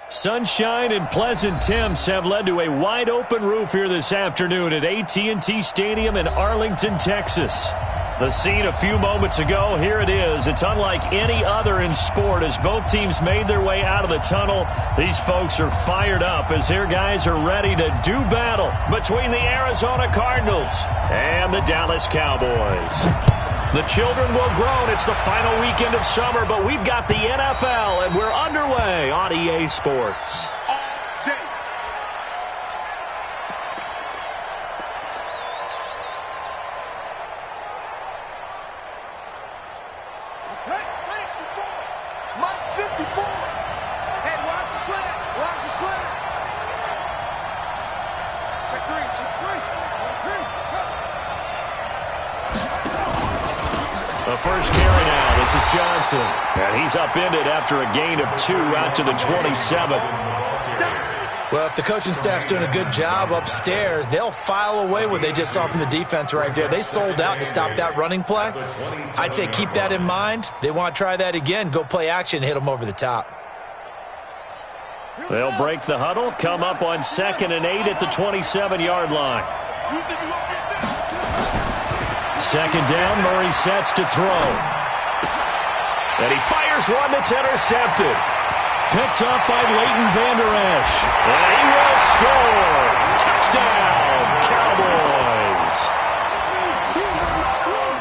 Sunshine and pleasant temps have led to a wide-open roof here this afternoon at AT&T Stadium in Arlington, Texas. The scene a few moments ago, here it is. It's unlike any other in sport as both teams made their way out of the tunnel. These folks are fired up as their guys are ready to do battle between the Arizona Cardinals and the Dallas Cowboys. The children will groan. It's the final weekend of summer, but we've got the NFL, and we're underway on EA Sports. The first carry now. This is Johnson. And he's upended after a gain of 2 out to the 27. Well, if the coaching staff's doing a good job upstairs, they'll file away what they just saw from the defense right there. They sold out to stop that running play. I'd say keep that in mind. They want to try that again. Go play action, hit them over the top. They'll break the huddle, come up on 2nd and 8 at the 27-yard line. Second down, Murray sets to throw. And he fires one that's intercepted. Picked up by Leighton Vander Esch. And he will score. Touchdown, Cowboys.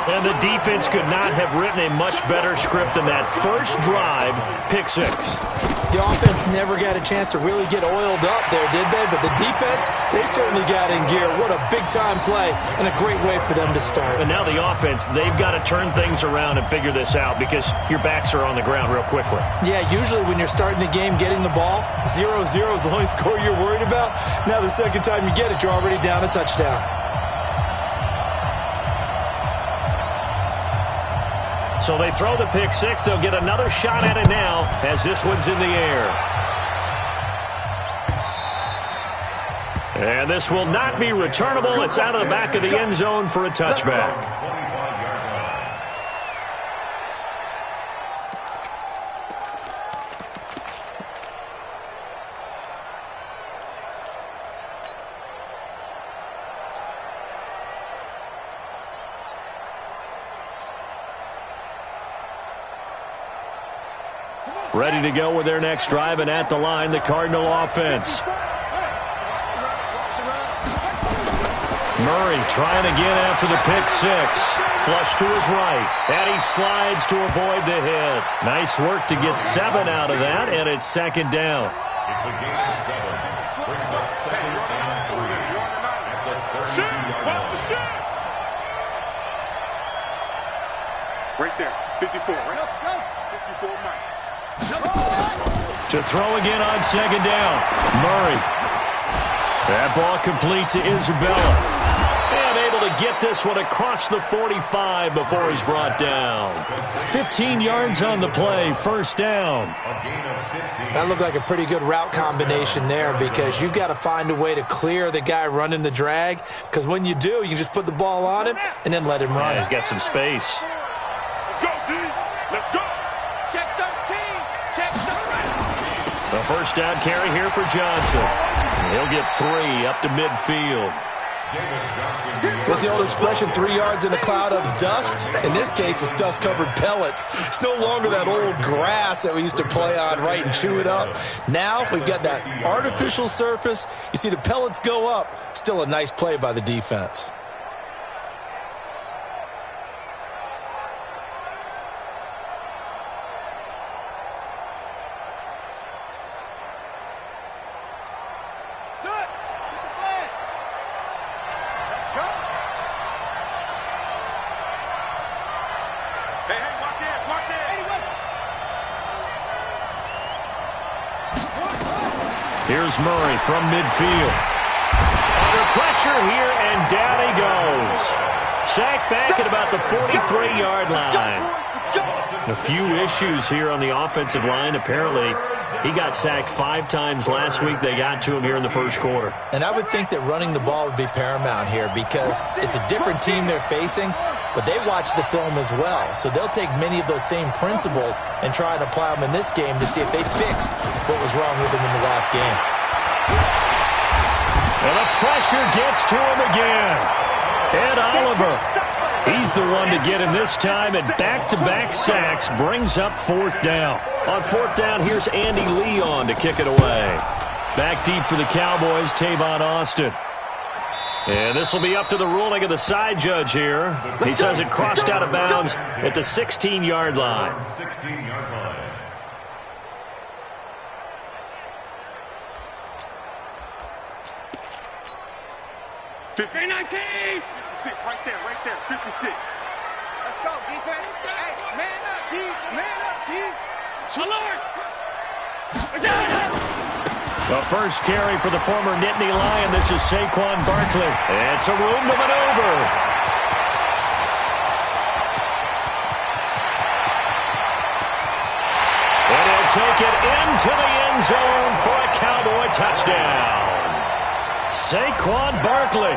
And the defense could not have written a much better script than that first drive, pick 6. The offense never got a chance to really get oiled up there, did they? But the defense, they certainly got in gear. What a big-time play and a great way for them to start. And now the offense, they've got to turn things around and figure this out because your backs are on the ground real quickly. Yeah, usually when you're starting the game getting the ball, 0-0 is the only score you're worried about. Now the second time you get it, you're already down a touchdown. So they throw the pick 6. They'll get another shot at it now as this one's in the air. And this will not be returnable. It's out of the back of the end zone for a touchback. Ready to go with their next drive, and at the line, the Cardinal offense. Murray trying again after the pick 6. Flush to his right, and he slides to avoid the hit. Nice work to get 7 out of that, and it's second down. It's a gain of 7. Brings up second and 3 at the 32-yard line. Right there, 54, right? 54, Mike. To throw again on second down. Murray. That ball complete to Isabella. And able to get this one across the 45 before he's brought down. 15 yards on the play, first down. That looked like a pretty good route combination there because you've got to find a way to clear the guy running the drag because when you do, you can just put the ball on him and then let him run. Yeah, he's got some space. Let's go, D. Let's go. Check 13. Check 13. The first down carry here for Johnson. He'll get 3 up to midfield. What's the old expression, 3 yards in a cloud of dust? In this case, it's dust-covered pellets. It's no longer that old grass that we used to play on, right, and chew it up. Now we've got that artificial surface. You see the pellets go up. Still a nice play by the defense. Here's Murray from midfield. Under pressure here, and down he goes. Sacked back at about the 43-yard line. A few issues here on the offensive line. Apparently, he got sacked 5 times last week. They got to him here in the first quarter. And I would think that running the ball would be paramount here because it's a different team they're facing. but they watch the film as well. So they'll take many of those same principles and try and apply them in this game to see if they fixed what was wrong with them in the last game. And the pressure gets to him again. Ed Oliver, he's the one to get him this time, and back-to-back sacks brings up fourth down. On fourth down, here's Andy Leon to kick it away. Back deep for the Cowboys, Tavon Austin. And this will be up to the ruling of the side judge here. He says it crossed out of bounds at the 16-yard line. 16-yard line. Hey, 19! 56, right there, 56. Let's go, defense. Hey, man up, D. Man up, D. Alert! The first carry for the former Nittany Lion. This is Saquon Barkley. It's a room to maneuver. And he'll take it into the end zone for a Cowboy touchdown. Saquon Barkley,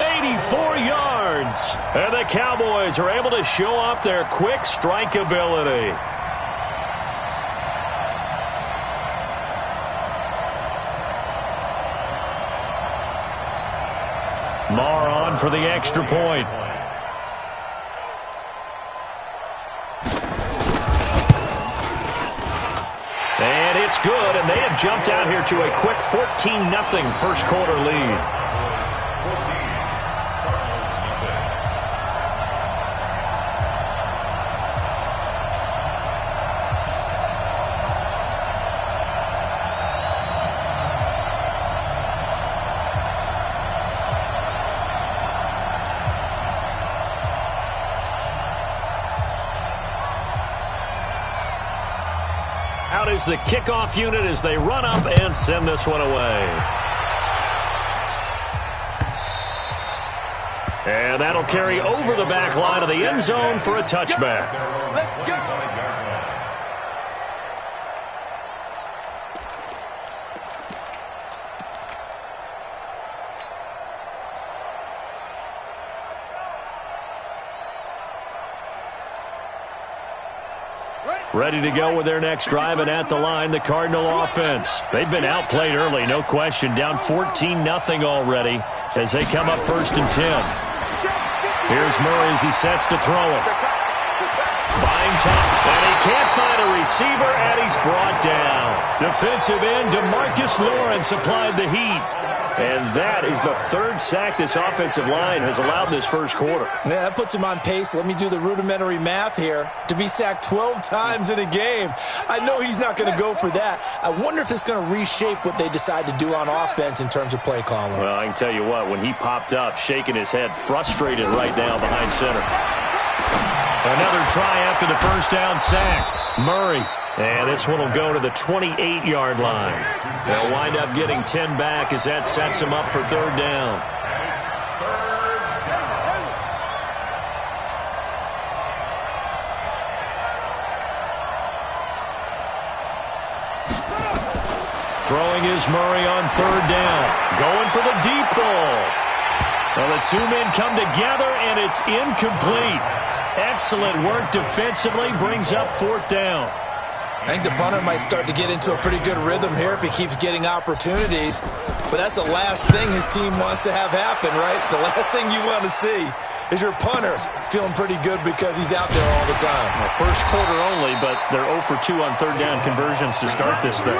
84 yards. And the Cowboys are able to show off their quick strike ability. Marr on for the extra point. And it's good, and they have jumped out here to a quick 14-0 first quarter lead. Out is the kickoff unit as they run up and send this one away. And that'll carry over the back line of the end zone for a touchback. Let's go. Ready to go with their next drive, and at the line, the Cardinal offense. They've been outplayed early, no question. Down 14-0 already as they come up 1st and 10. Here's Murray as he sets to throw it. Buying time, and he can't find a receiver, and he's brought down. Defensive end DeMarcus Lawrence applied the heat. And that is the third sack this offensive line has allowed this first quarter. Yeah, that puts him on pace. Let me do the rudimentary math here. To be sacked 12 times in a game, I know he's not going to go for that. I wonder if it's going to reshape what they decide to do on offense in terms of play calling. Well, I can tell you what, when he popped up, shaking his head, frustrated right now behind center. Another try after the first down sack. Murray. And this one will go to the 28-yard line. They'll wind up getting 10 back as that sets them up for third down. Throwing is Murray on third down. Going for the deep ball. Well, the two men come together, and it's incomplete. Excellent work defensively, brings up fourth down. I think the punter might start to get into a pretty good rhythm here if he keeps getting opportunities. But that's the last thing his team wants to have happen, right? The last thing you want to see is your punter feeling pretty good because he's out there all the time. Well, first quarter only, but they're 0 for 2 on third down conversions to start this thing.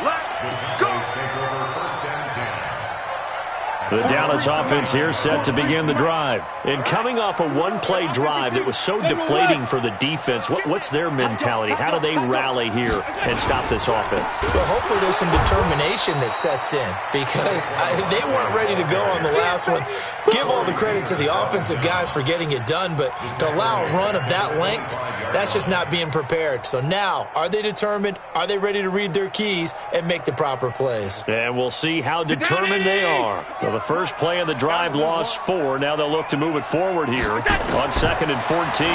Let's go. The Dallas offense here set to begin the drive. And coming off a one-play drive that was so deflating for the defense, what's their mentality? How do they rally here and stop this offense? Well, hopefully there's some determination that sets in because they weren't ready to go on the last one. Give all the credit to the offensive guys for getting it done, but to allow a run of that length, that's just not being prepared. So now, are they determined? Are they ready to read their keys and make the proper plays? And we'll see how determined they are. Well, the first play of the drive lost 4. Now they'll look to move it forward here on 2nd and 14.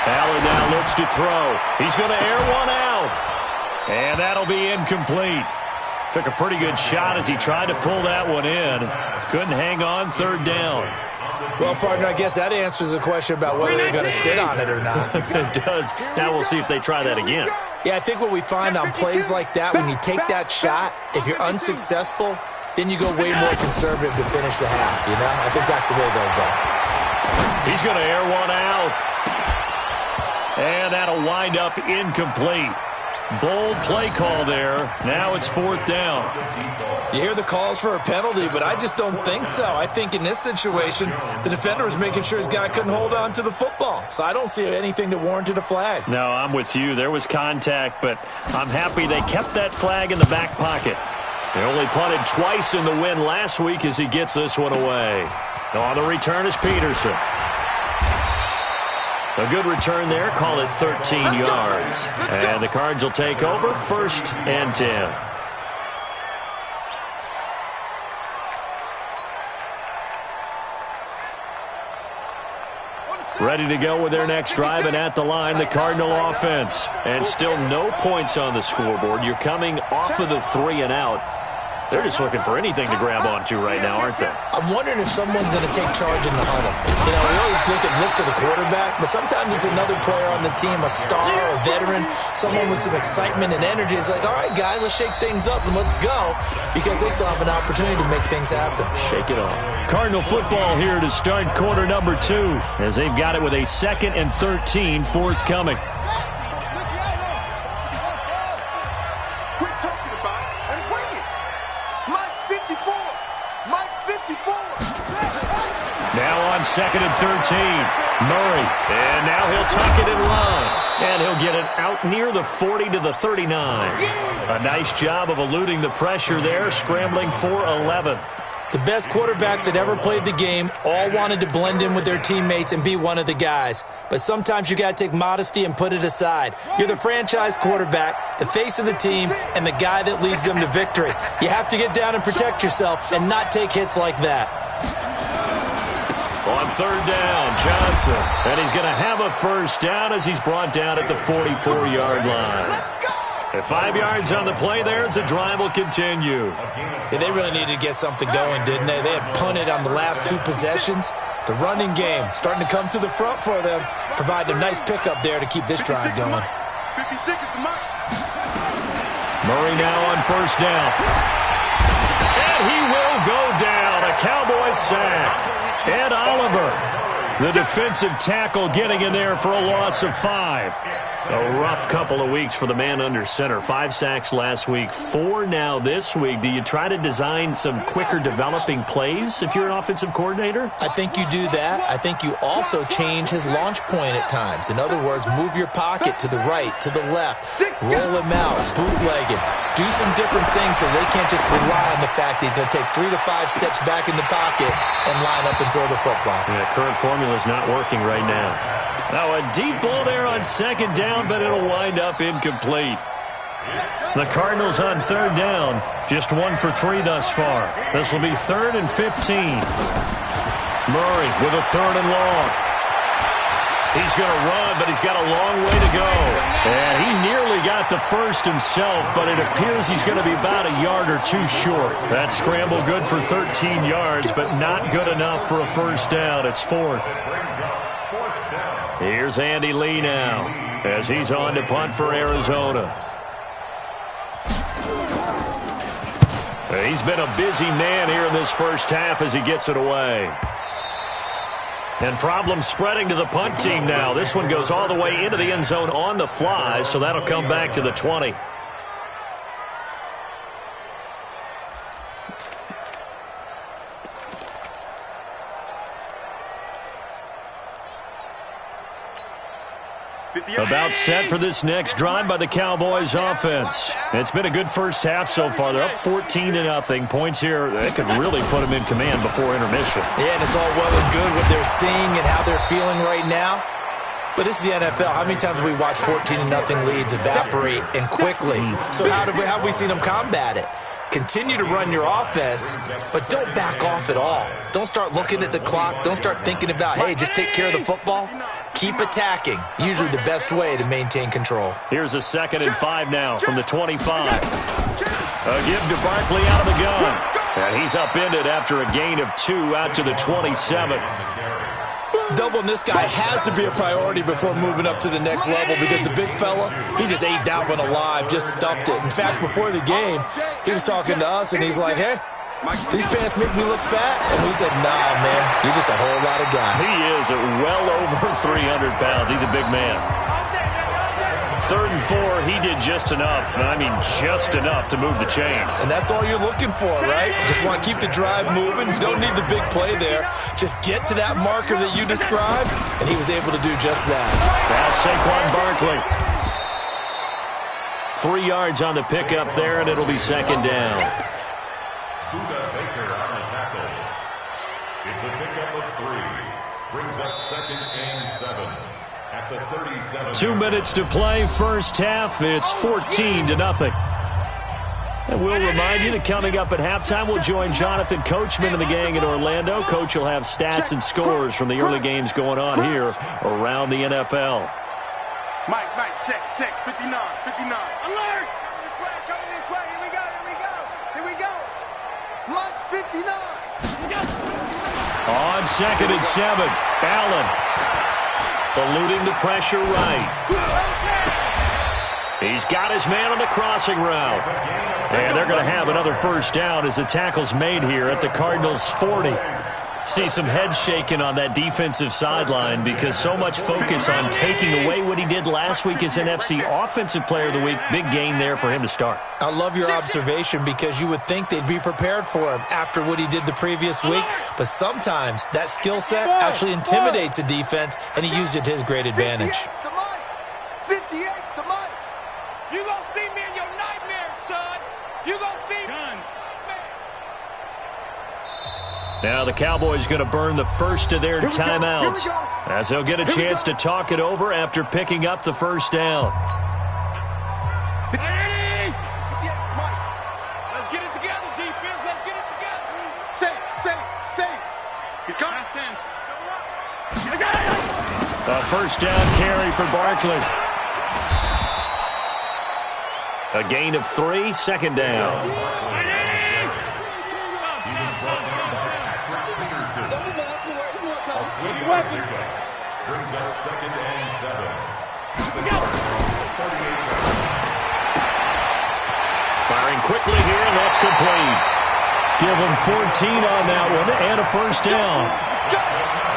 Allen now looks to throw. He's going to air one out. And that'll be incomplete. Took a pretty good shot as he tried to pull that one in. Couldn't hang on third down. Well, partner, I guess that answers the question about whether they're going to sit on it or not. It does. Now we'll see if they try that again. Yeah, I think what we find on plays like that, when you take that shot, if you're unsuccessful, then you go way more conservative to finish the half, you know? I think that's the way they'll go. He's going to air one out. And that'll wind up incomplete. Bold play call there. Now it's 4th down. You hear the calls for a penalty, but I just don't think so. I think in this situation, the defender was making sure his guy couldn't hold on to the football. So I don't see anything that warranted a flag. No, I'm with you. There was contact, but I'm happy they kept that flag in the back pocket. They only punted twice in the win last week as he gets this one away. On the return is Peterson. A good return there. Call it 13 yards. And the Cards will take over 1st and 10. Ready to go with their next drive, and at the line, the Cardinal offense. And still no points on the scoreboard. You're coming off of the 3 and out. They're just looking for anything to grab onto right now, aren't they? I'm wondering if someone's going to take charge in the huddle. You know, we always look to the quarterback, but sometimes it's another player on the team, a star, a veteran, someone with some excitement and energy. It's like, all right, guys, let's shake things up and let's go, because they still have an opportunity to make things happen. Shake it off. Cardinal football here to start quarter number 2, as they've got it with a 2nd and 13 forthcoming. Now on 2nd and 13, Murray, and now he'll tuck it and run, and he'll get it out near the 40 to the 39. A nice job of eluding the pressure there, scrambling for 11. The best quarterbacks that ever played the game all wanted to blend in with their teammates and be one of the guys. But sometimes you got to take modesty and put it aside. You're the franchise quarterback, the face of the team, and the guy that leads them to victory. You have to get down and protect yourself and not take hits like that. On 3rd down, Johnson. And he's going to have a 1st down as he's brought down at the 44-yard line. At 5 yards on the play there, as the drive will continue. Yeah, they really needed to get something going, didn't they? They had punted on the last 2 possessions. The running game starting to come to the front for them, providing a nice pickup there to keep this drive going. Murray now on 1st down. And he will go down. A Cowboys sack. Ed Oliver, the defensive tackle, getting in there for a loss of 5. A rough couple of weeks for the man under center. 5 sacks last week, 4 now this week. Do you try to design some quicker developing plays if you're an offensive coordinator? I think you do that. I think you also change his launch point at times. In other words, move your pocket to the right, to the left, roll him out, bootleg it. Do some different things so they can't just rely on the fact that he's going to take 3 to 5 steps back in the pocket and line up and throw the football. Yeah, current formula is not working right now. Now a deep ball there on 2nd down, but it'll wind up incomplete. The Cardinals on 3rd down, just 1 for 3 thus far. This will be 3rd and 15. Murray with a 3rd and long. He's going to run, but he's got a long way to go. And he nearly got the 1st himself, but it appears he's going to be about a yard or 2 short. That scramble good for 13 yards, but not good enough for a 1st down. It's 4th. Here's Andy Lee now as he's on to punt for Arizona. He's been a busy man here in this 1st half as he gets it away. And problems spreading to the punt team now. This one goes all the way into the end zone on the fly, so that'll come back to the 20. About set for this next drive by the Cowboys offense. It's been a good 1st half so far. They're up 14-0. Points here, they could really put them in command before intermission. Yeah, and it's all well and good what they're seeing and how they're feeling right now. But this is the NFL. How many times have we watched 14-0 leads evaporate and quickly? So how have we seen them combat it? Continue to run your offense, but don't back off at all. Don't start looking at the clock. Don't start thinking about, hey, just take care of the football. Keep attacking. Usually the best way to maintain control. Here's a 2nd and 5 now from the 25. A give to Barkley out of the gun. And he's upended after a gain of 2 out to the 27. Doubling this guy has to be a priority before moving up to the next level because the big fella, he just ate that one alive, just stuffed it. In fact, before the game, he was talking to us, and he's like, hey, these pants make me look fat. And we said, nah, man, you're just a whole lot of guy. He is at well over 300 pounds. He's a big man. 3rd and 4, he did just enough. I mean, just enough to move the chains. And that's all you're looking for, right? Just want to keep the drive moving. You don't need the big play there. Just get to that marker that you described, and he was able to do just that. Now Saquon Barkley. 3 yards on the pickup there, and it'll be 2nd down. Budda Baker on the tackle. It's a pickup of 3. Brings up 2nd and 7. At the 37. 2 minutes to play, first half. It's 14-0. And we'll remind you that coming up at halftime, we'll join Jonathan Coachman and the gang in Orlando. Coach will have stats and scores from the early games going on here around the NFL. Mike, check, 59. Alert! Coming this way, here we go. Launch 59. On 2nd and 7, Allen. Eluding the pressure right. He's got his man on the crossing route. And they're going to have another first down as the tackle's made here at the Cardinals' 40. See some heads shaking on that defensive sideline because so much focus on taking away what he did last week as NFC Offensive Player of the Week. Big gain there for him to start. I love your observation because you would think they'd be prepared for him after what he did the previous week. But sometimes that skill set actually intimidates a defense, and he used it to his great advantage. 58's the money. You gonna see me in your nightmares, son. You gonna see me. Now the Cowboys going to burn the first of their timeouts as they'll get a chance to talk it over after picking up the first down. Hey! Let's get it together, defense. Let's get it together. Say. He's coming. A first down carry for Barkley. A gain of 3, 2nd down. Brings up 2nd and 7. Firing quickly here, and that's complete. Give him 14 on that one and a first down.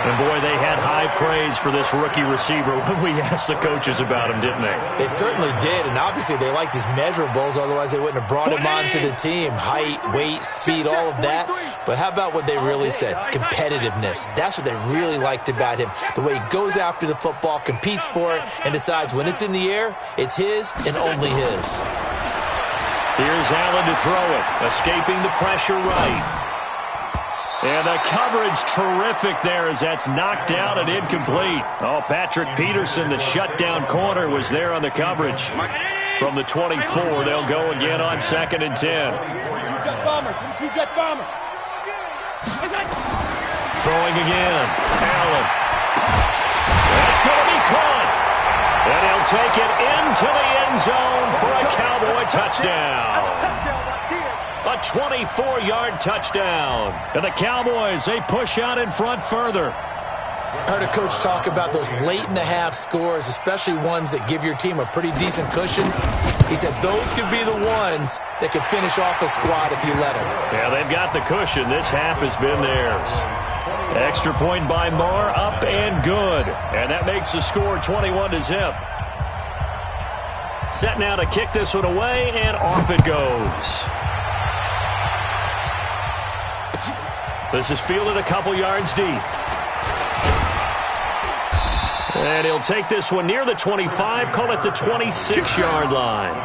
And, boy, they had high praise for this rookie receiver when we asked the coaches about him, didn't they? They certainly did, and obviously they liked his measurables. Otherwise, they wouldn't have brought him onto the team. Height, weight, speed, all of that. But how about what they really said? Competitiveness. That's what they really liked about him. The way he goes after the football, competes for it, and decides when it's in the air, it's his and only his. Here's Allen to throw it, escaping the pressure right. And the coverage terrific there as that's knocked down and incomplete. Oh, Patrick Peterson, the shutdown corner, was there on the coverage. From the 24, they'll go again on 2nd and 10. Two-jet bombers. Throwing again. Allen. That's going to be caught. And he'll take it into the end zone for a Cowboy touchdown. A 24-yard touchdown. And the Cowboys, they push out in front further. I heard a coach talk about those late-in-the-half scores, especially ones that give your team a pretty decent cushion. He said those could be the ones that could finish off a squad if you let them. Yeah, they've got the cushion. This half has been theirs. Extra point by Marr, up and good. And that makes the score 21-0. Set now to kick this one away, and off it goes. This is fielded a couple yards deep. And he'll take this one near the 25, call it the 26-yard line.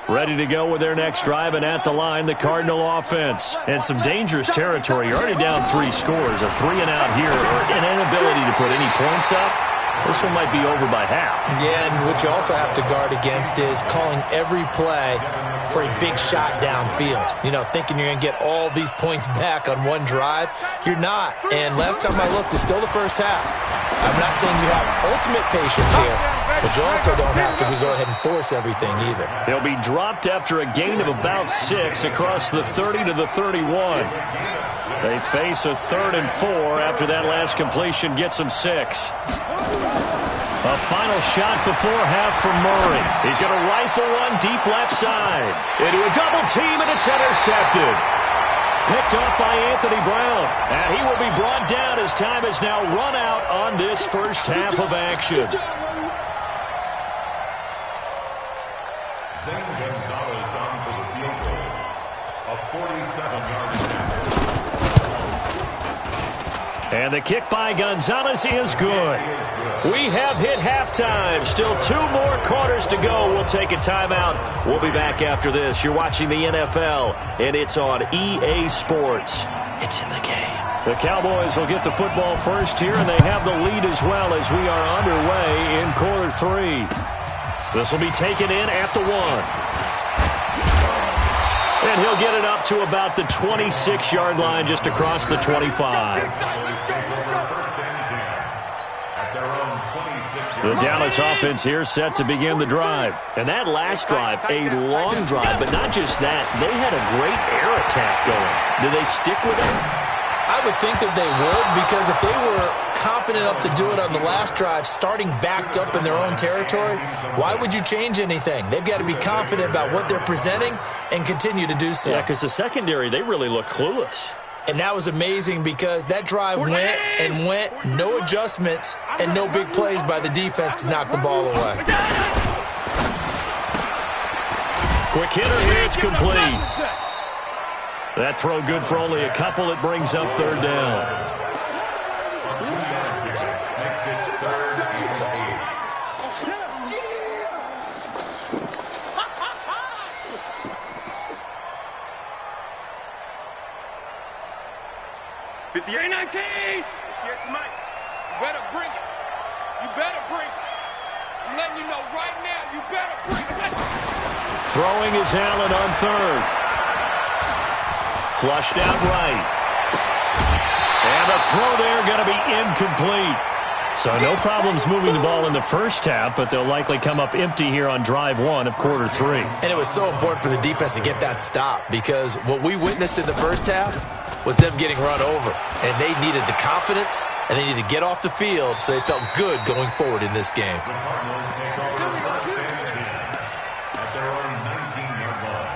Ready to go with their next drive, and at the line, the Cardinal offense. And some dangerous territory. You're already down 3 scores. A 3-and-out here, or an inability to put any points up. This one might be over by half. Yeah, and what you also have to guard against is calling every play for a big shot downfield. You know, thinking you're going to get all these points back on one drive. You're not. And last time I looked, it's still the first half. I'm not saying you have ultimate patience here, but you also don't have to go ahead and force everything either. He'll be dropped after a gain of about 6 across the 30 to the 31. They face a 3rd and 4 after that last completion gets them 6. A final shot before half from Murray. He's going to rifle one deep left side. Into a double team, and it's intercepted. Picked off by Anthony Brown. And he will be brought down as time has now run out on this first half of action. Zane Gonzalez on for the field goal. A 47-yard attempt. And the kick by Gonzalez is good. We have hit halftime. Still 2 more quarters to go. We'll take a timeout. We'll be back after this. You're watching the NFL, and it's on EA Sports. It's in the game. The Cowboys will get the football first here, and they have the lead as well as we are underway in quarter 3. This will be taken in at the 1. And he'll get it up to about the 26-yard line just across the 25. The Dallas offense here set to begin the drive. And that last drive, a long drive, but not just that. They had a great air attack going. Do they stick with it? I would think that they would, because if they were confident enough to do it on the last drive, starting backed up in their own territory, why would you change anything? They've got to be confident about what they're presenting and continue to do so. Yeah, because the secondary, they really look clueless. And that was amazing because that drive went and went, no adjustments, and no big plays by the defense to knock the ball away. Quick hitter here, it's complete. That throw good for only a couple. It brings up 3rd down. Makes it 3rd and 58-19. Yes, Mike. You better bring it. You better bring it. I'm letting you know right now, you better bring it. Throwing is Allen on 3rd. Flushed out right. And the throw there going to be incomplete. So no problems moving the ball in the first half, but they'll likely come up empty here on drive 1 of quarter 3. And it was so important for the defense to get that stop, because what we witnessed in the first half was them getting run over. And they needed the confidence, and they needed to get off the field so they felt good going forward in this game. The Cardinals take over 1st and 10 at their own 19-yard line.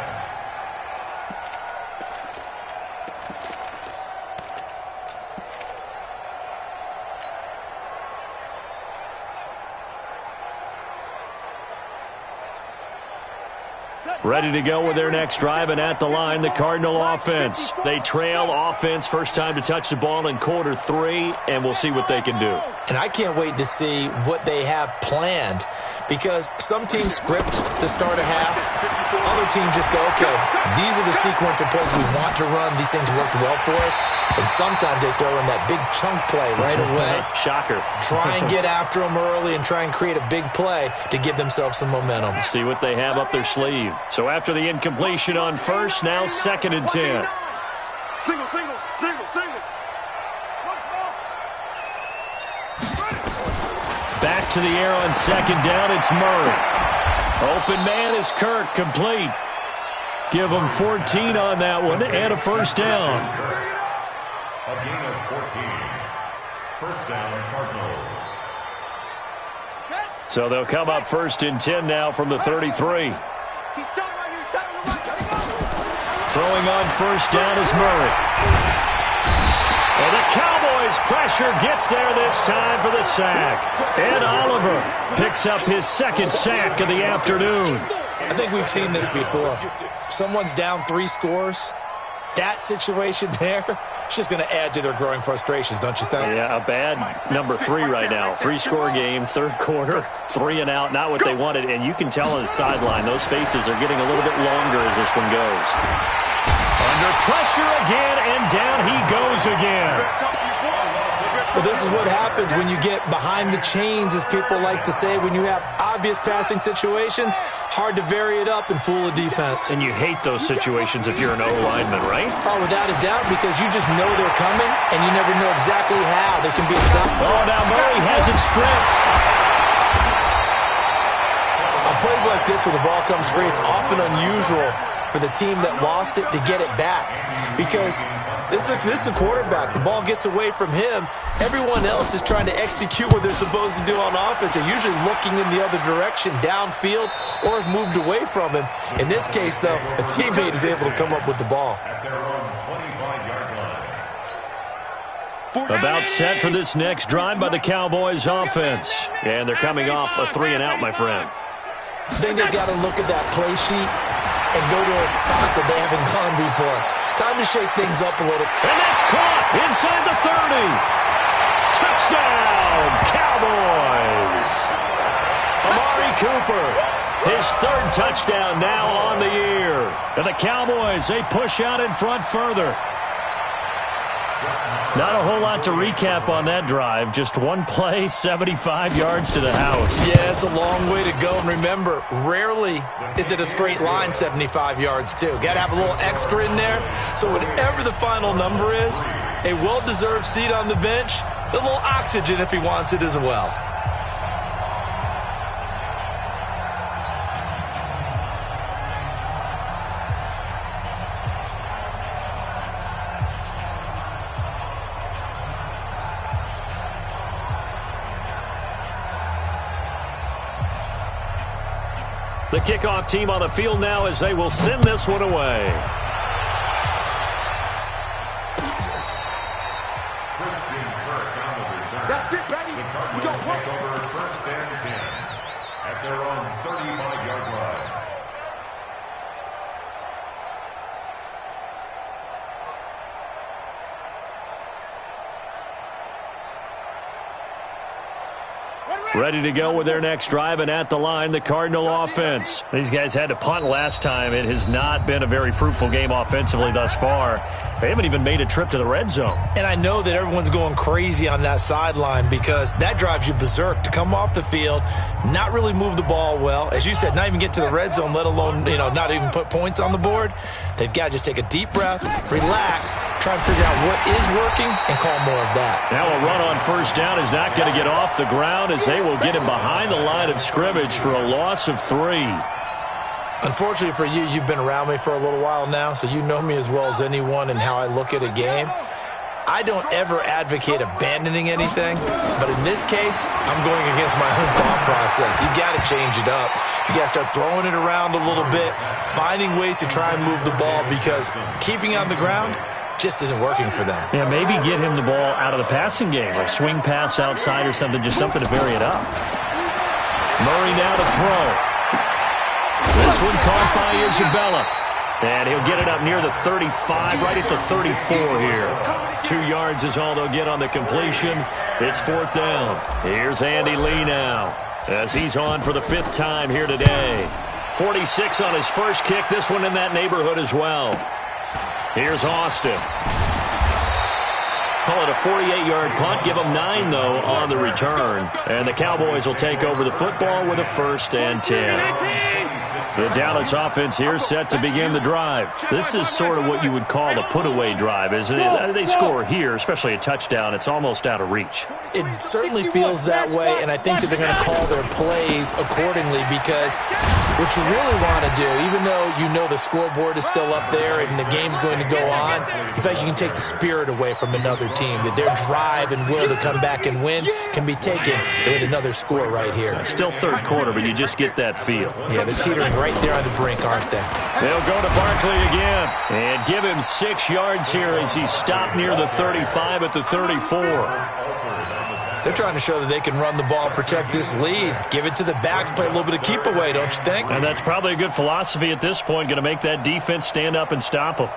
Ready to go with their next drive, and at the line, the Cardinal offense. They trail offense, first time to touch the ball in quarter 3, and we'll see what they can do. And I can't wait to see what they have planned, because some teams script to start a half. Other teams just go, okay, these are the sequence of plays we want to run. These things worked well for us. And sometimes they throw in that big chunk play right away. Shocker. Try and get after them early and try and create a big play to give themselves some momentum. See what they have up their sleeve. So after the incompletion on 1st, now 2nd and 10. Single, single, single, single. Back to the air on 2nd down, it's Murray. Open man is Kirk, complete. Give him 14 on that one and a 1st down. A gain of 14. 1st down, Cardinals. So they'll come up 1st and 10 now from the 33. Throwing on 1st down is Murray. And the Cowboys pressure gets there this time for the sack. Ed Oliver picks up his 2nd sack of the afternoon. I think we've seen this before. Someone's down 3 scores. That situation there, it's just going to add to their growing frustrations, don't you think? Yeah, a bad number 3 right now. 3-score game, 3rd quarter, 3 and out, not what they wanted. And you can tell on the sideline, those faces are getting a little bit longer as this one goes. Under pressure again, and down he goes again. Well, this is what happens when you get behind the chains, as people like to say. When you have obvious passing situations, hard to vary it up and fool a defense. And you hate those situations if you're an O-lineman, right? Oh, without a doubt, because you just know they're coming, and you never know exactly how they can be exact. Oh, now Murray has it stripped. On plays like this where the ball comes free, it's often unusual for the team that lost it to get it back, because this is a quarterback. The ball gets away from him. Everyone else is trying to execute what they're supposed to do on offense. They're usually looking in the other direction, downfield, or have moved away from him. In this case, though, a teammate is able to come up with the ball. About set for this next drive by the Cowboys offense. And they're coming off a 3-and-out, my friend. I think they've got to look at that play sheet and go to a spot that they haven't gone before. Time to shake things up a little. And that's caught inside the 30. Touchdown, Cowboys. Amari Cooper, his third touchdown now on the year. And the Cowboys, they push out in front further. Not a whole lot to recap on that drive. Just one play, 75 yards to the house. Yeah, it's a long way to go. And remember, rarely is it a straight line 75 yards, too. Got to have a little extra in there. So whatever the final number is, a well-deserved seat on the bench, a little oxygen if he wants it as well. The kickoff team on the field now as they will send this one away. That's it, baby. We don't work. Over first and 10 at their own 35-yard line. Ready to go with their next drive, and at the line, the Cardinal offense. These guys had to punt last time. It has not been a very fruitful game offensively thus far. They haven't even made a trip to the red zone. And I know that everyone's going crazy on that sideline because that drives you berserk to come off the field, not really move the ball well. As you said, not even get to the red zone, let alone, not even put points on the board. They've got to just take a deep breath, relax, try and figure out what is working, and call more of that. Now a run on first down is not going to get off the ground as they will get him behind the line of scrimmage for a loss of 3. Unfortunately for you, you've been around me for a little while now, so you know me as well as anyone and how I look at a game. I don't ever advocate abandoning anything, but in this case, I'm going against my own thought process. You've got to change it up. You got to start throwing it around a little bit, finding ways to try and move the ball because keeping on the ground just isn't working for them. Yeah, maybe get him the ball out of the passing game, like swing pass outside or something, just something to vary it up. Murray now to throw. This one caught by Isabella. And he'll get it up near the 35, right at the 34 here. 2 yards is all they'll get on the completion. It's 4th down. Here's Andy Lee now as he's on for the 5th time here today. 46 on his first kick. This one in that neighborhood as well. Here's Austin. Call it a 48-yard punt. Give them 9, though, on the return. And the Cowboys will take over the football with a 1st and 10. The Dallas offense here set to begin the drive. This is sort of what you would call a put-away drive, isn't it? They score here, especially a touchdown. It's almost out of reach. It certainly feels that way, and I think that they're going to call their plays accordingly because what you really want to do, even though you know the scoreboard is still up there and the game's going to go on, in fact, you can take the spirit away from another team, that their drive and will to come back and win can be taken with another score right here. Still 3rd quarter, but you just get that feel. Yeah, they're teetering right there on the brink, aren't they? They'll go to Barkley again and give him 6 yards here as he stopped near the 35 at the 34. They're trying to show that they can run the ball and protect this lead. Give it to the backs, play a little bit of keep away, don't you think? And that's probably a good philosophy at this point, going to make that defense stand up and stop them.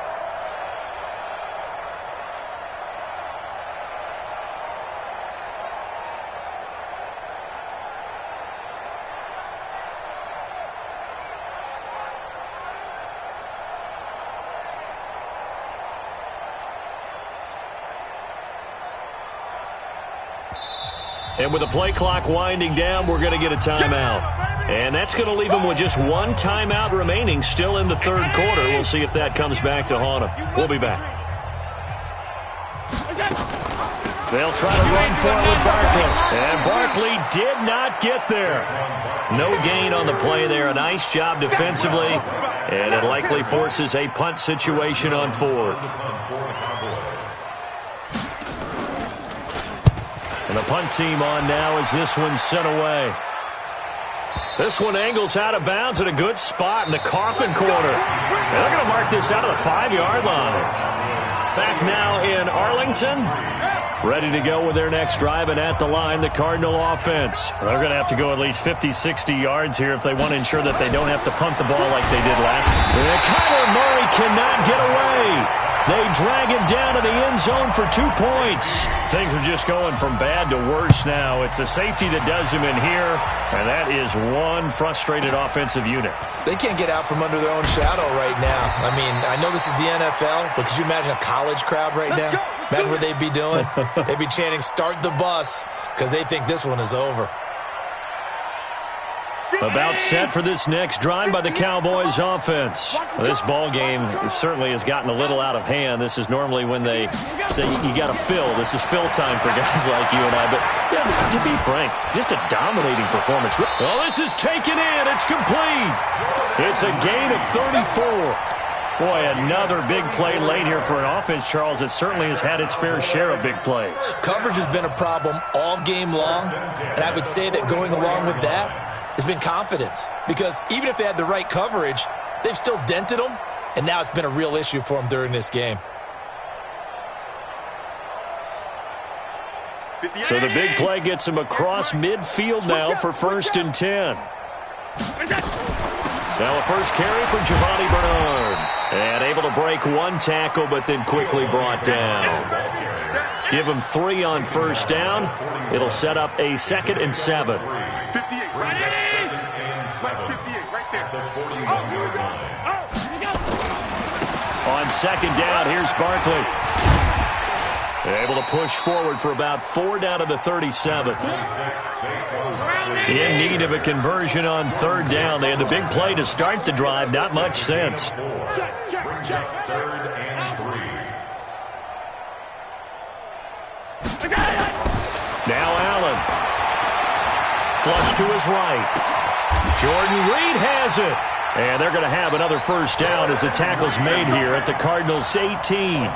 And with the play clock winding down, we're going to get a timeout. And that's going to leave them with just one timeout remaining still in the third quarter. We'll see if that comes back to haunt them. We'll be back. They'll try to run for it with Barkley. And Barkley did not get there. No gain on the play there. A nice job defensively. And it likely forces a punt situation on fourth. And the punt team on now as this one's sent away. This one angles out of bounds at a good spot in the coffin corner. And they're going to mark this out of the 5-yard line. Back now in Arlington. Ready to go with their next drive, and at the line, the Cardinal offense. They're going to have to go at least 50, 60 yards here if they want to ensure that they don't have to punt the ball like they did last. And Kyler Murray cannot get away. They drag him down to the end zone for 2 points. Things are just going from bad to worse now. It's a safety that does him in here, and that is one frustrated offensive unit. They can't get out from under their own shadow right now. I mean, I know this is the NFL, but could you imagine a college crowd right now? Imagine what they'd be doing. They'd be chanting, "Start the bus," because they think this one is over. About set for this next drive by the Cowboys offense. This ball game certainly has gotten a little out of hand. This is normally when they say you got to fill. This is fill time for guys like you and I. But yeah, to be frank, just a dominating performance. Well, this is taken in. It's complete. It's a gain of 34. Boy, another big play late here for an offense, Charles, that certainly has had its fair share of big plays. Coverage has been a problem all game long, and I would say that going along with that has been confidence, because even if they had the right coverage, they've still dented them, and now it's been a real issue for them during this game. So the big play gets them across midfield now for 1st and 10. Now a first carry for Giovanni Bernard. And able to break one tackle, but then quickly brought down. Give him 3 on first down. It'll set up a 2nd and 7. 58, right there. 58, right there. Oh, here we go. On 2nd down, here's Barkley. Able to push forward for about 4 down to the 37. In need of a conversion on 3rd down. They had the big play to start the drive. Not much sense. Check. 3rd and 3. Now Allen. Flush to his right. Jordan Reed has it. And they're going to have another first down as the tackle's made here at the Cardinals' 18.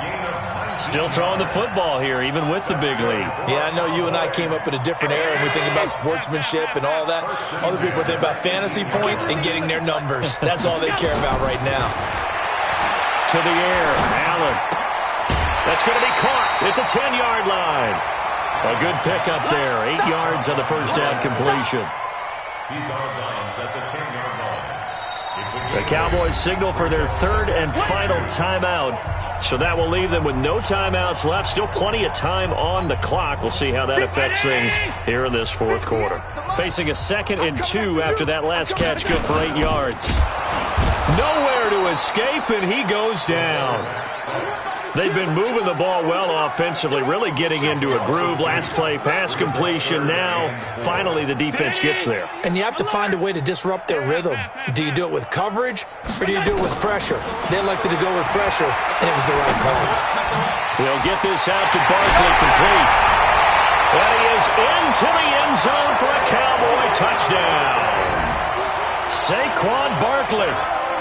Still throwing the football here, even with the big lead. Yeah, I know you and I came up in a different era, and we think about sportsmanship and all that. Other people think about fantasy points and getting their numbers. That's all they care about right now. To the air, Allen. That's going to be caught at the 10-yard line. A good pickup there. 8 yards on the first down completion. He's out of bounds at the 10-yard line. The Cowboys signal for their 3rd and final timeout. So that will leave them with no timeouts left. Still plenty of time on the clock. We'll see how that affects things here in this 4th quarter. Facing a 2nd and 2 after that last catch, good for 8 yards. Nowhere to escape, and he goes down. They've been moving the ball well offensively, really getting into a groove. Last play, pass completion. Now, finally, the defense gets there. And you have to find a way to disrupt their rhythm. Do you do it with coverage, or do you do it with pressure? They elected to go with pressure, and it was the right call. They'll get this out to Barkley, complete. And he is into the end zone for a Cowboy touchdown. Saquon Barkley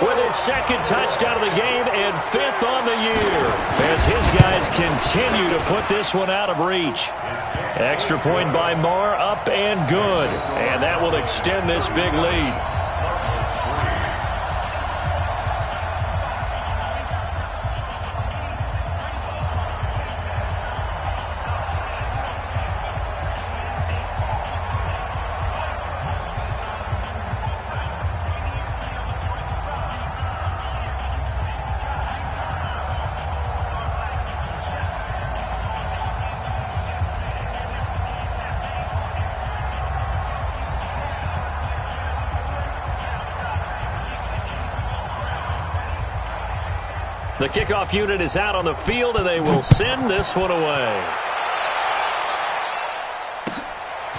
with his 2nd touchdown of the game and 5th on the year, as his guys continue to put this one out of reach. Extra point by Marr, up and good. And that will extend this big lead. The kickoff unit is out on the field, and they will send this one away.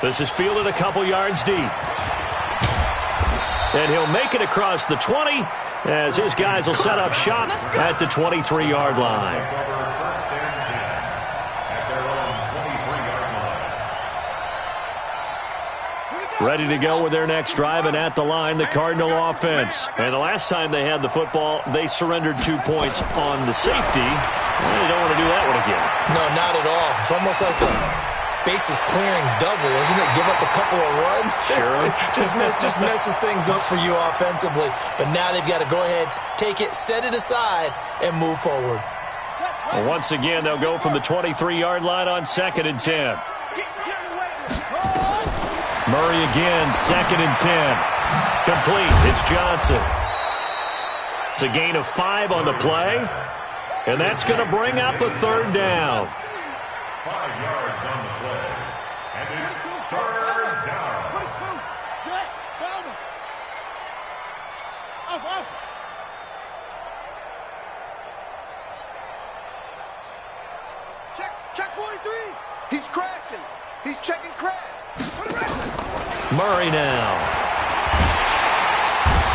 This is fielded a couple yards deep. And he'll make it across the 20 as his guys will set up shop at the 23-yard line. Ready to go with their next drive, and at the line, the Cardinal offense. And the last time they had the football, they surrendered 2 points on the safety. Well, they don't want to do that one again. No, not at all. It's almost like a bases clearing double, isn't it? Give up a couple of runs. Sure. just messes things up for you offensively. But now they've got to go ahead, take it, set it aside, and move forward. Well, once again, they'll go from the 23-yard line on 2nd and 10. Murray again, 2nd and 10. Complete. It's Johnson. It's a gain of 5 on the play. And that's going to bring up a 3rd down. 5 yards on the play. And it's 3rd down. 22. Check. Bowman. Off. Check 43. He's crashing. He's checking crash. Murray now.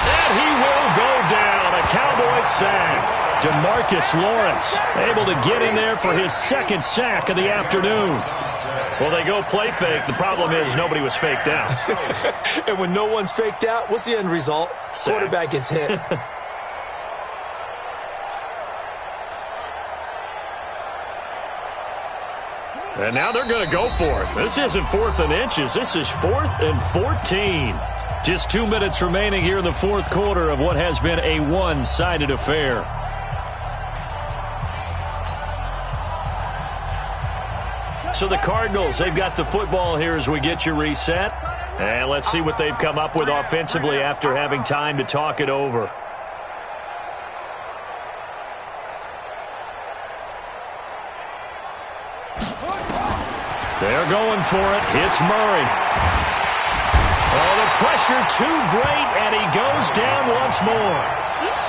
And he will go down. A Cowboys sack. DeMarcus Lawrence able to get in there for his 2nd sack of the afternoon. Well, they go play fake. The problem is nobody was faked out. And when no one's faked out, what's the end result? Sack. Quarterback gets hit. And now they're going to go for it. This isn't 4th and inches. This is 4th and 14. Just 2 minutes remaining here in the 4th quarter of what has been a one-sided affair. So the Cardinals, they've got the football here as we get you reset. And let's see what they've come up with offensively after having time to talk it over. They're going for it. It's Murray. Oh, the pressure too great, and he goes down once more.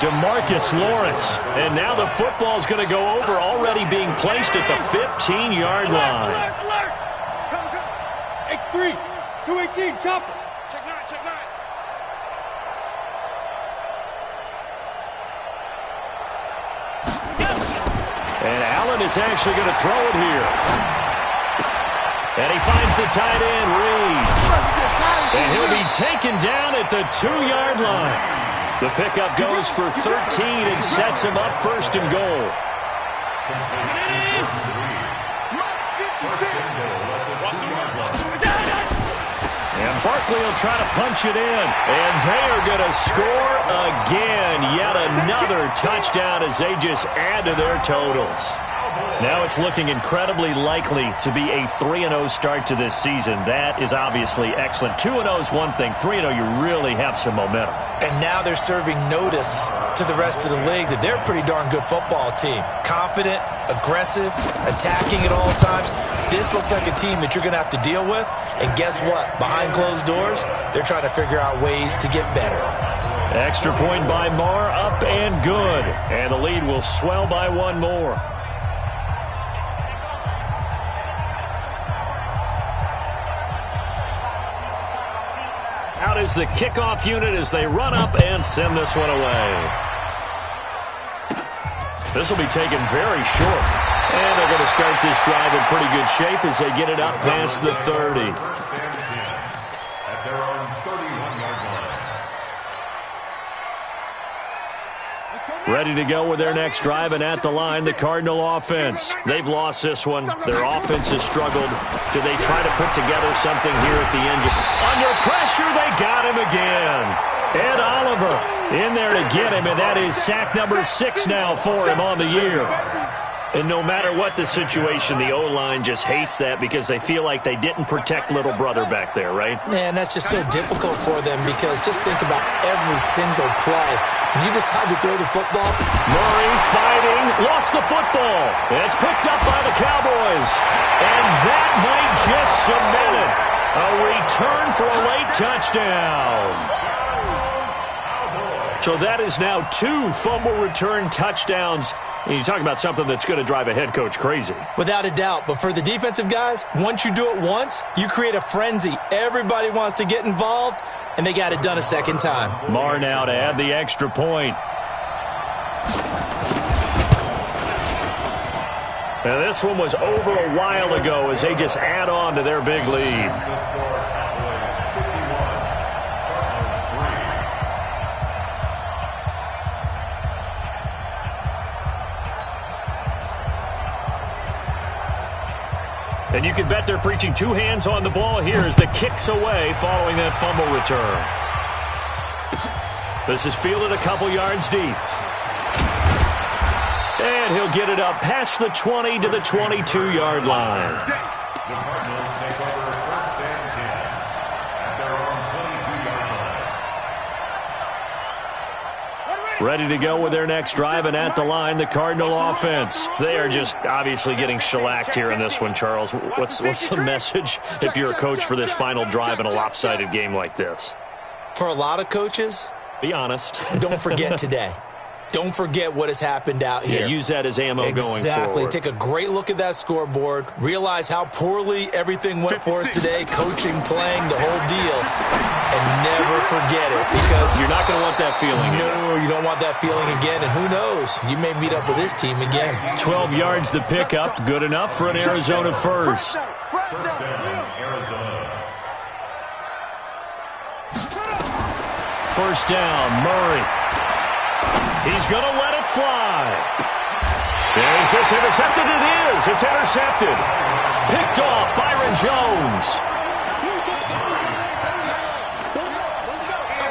DeMarcus Lawrence. And now the football's going to go over, already being placed at the 15-yard line. Alert! X3, 218, chopper. Check 9. And Allen is actually going to throw it here. And he finds the tight end, Reed. And he'll be taken down at the 2-yard line. The pickup goes for 13 and sets him up 1st and goal. And Barkley will try to punch it in. And they are going to score again. Yet another touchdown as they just add to their totals. Now it's looking incredibly likely to be a 3-0 start to this season. That is obviously excellent. 2-0 is one thing. 3-0, you really have some momentum. And now they're serving notice to the rest of the league that they're a pretty darn good football team. Confident, aggressive, attacking at all times. This looks like a team that you're going to have to deal with. And guess what? Behind closed doors, they're trying to figure out ways to get better. Extra point by Marr, up and good. And the lead will swell by 1 more. Out is the kickoff unit as they run up and send this one away. This will be taken very short. And they're going to start this drive in pretty good shape as they get it up past the 30. At their own 31-yard line. Ready to go with their next drive, and at the line, the Cardinal offense. They've lost this one. Their offense has struggled. Do they try to put together something here at the end? Just under pressure, they got him again. Ed Oliver in there to get him, and that is sack number 6 now for him on the year. And no matter what the situation, the O-line just hates that because they feel like they didn't protect little brother back there, right? Man, that's just so difficult for them because just think about every single play. When you decide to throw the football. Murray fighting, lost the football. And it's picked up by the Cowboys. And that might just cement it. A return for a late touchdown. So that is now 2 fumble return touchdowns. And you talk about something that's going to drive a head coach crazy. Without a doubt. But for the defensive guys, once you do it once, you create a frenzy. Everybody wants to get involved, and they got it done a second time. Marr now to add the extra point. Now this one was over a while ago as they just add on to their big lead. And you can bet they're preaching 2 hands on the ball here as the kick's away following that fumble return. This is fielded a couple yards deep. And he'll get it up past the 20 to the 22-yard line. The Cardinals take over 1st and 10 at their own 22-yard line. Ready to go with their next drive, and at the line, the Cardinal offense. They are just obviously getting shellacked here in this one, Charles. What's the message if you're a coach for this final drive in a lopsided game like this? For a lot of coaches, be honest. Don't forget today. Don't forget what has happened out here. Yeah, use that as ammo going forward. Exactly. Take a great look at that scoreboard. Realize how poorly everything went for us today. Coaching, playing, the whole deal. And never forget it, because you're not going to want that feeling again. No, you don't want that feeling again. And who knows? You may meet up with this team again. 12 yards to pick up. Good enough for an Arizona first. First down, Arizona. First down, Murray. He's going to let it fly. Is this intercepted? It is. It's intercepted. Picked off Byron Jones.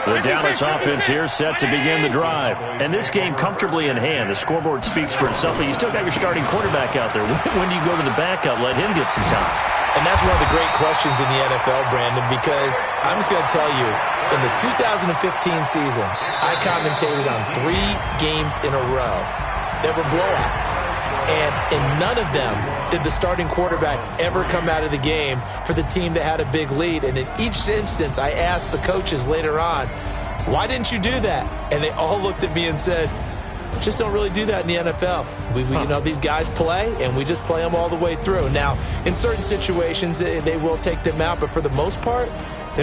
The Dallas offense here set to begin the drive. And this game comfortably in hand. The scoreboard speaks for itself, but you still got your starting quarterback out there. When do you go to the backup? Let him get some time. And that's one of the great questions in the NFL, Brandon, because I'm just going to tell you, in the 2015 season, I commentated on 3 games in a row that were blowouts. And in none of them did the starting quarterback ever come out of the game for the team that had a big lead. And in each instance, I asked the coaches later on, why didn't you do that? And they all looked at me and said, just don't really do that in the NFL. You know, these guys play, and we just play them all the way through. Now, in certain situations, they will take them out, but for the most part,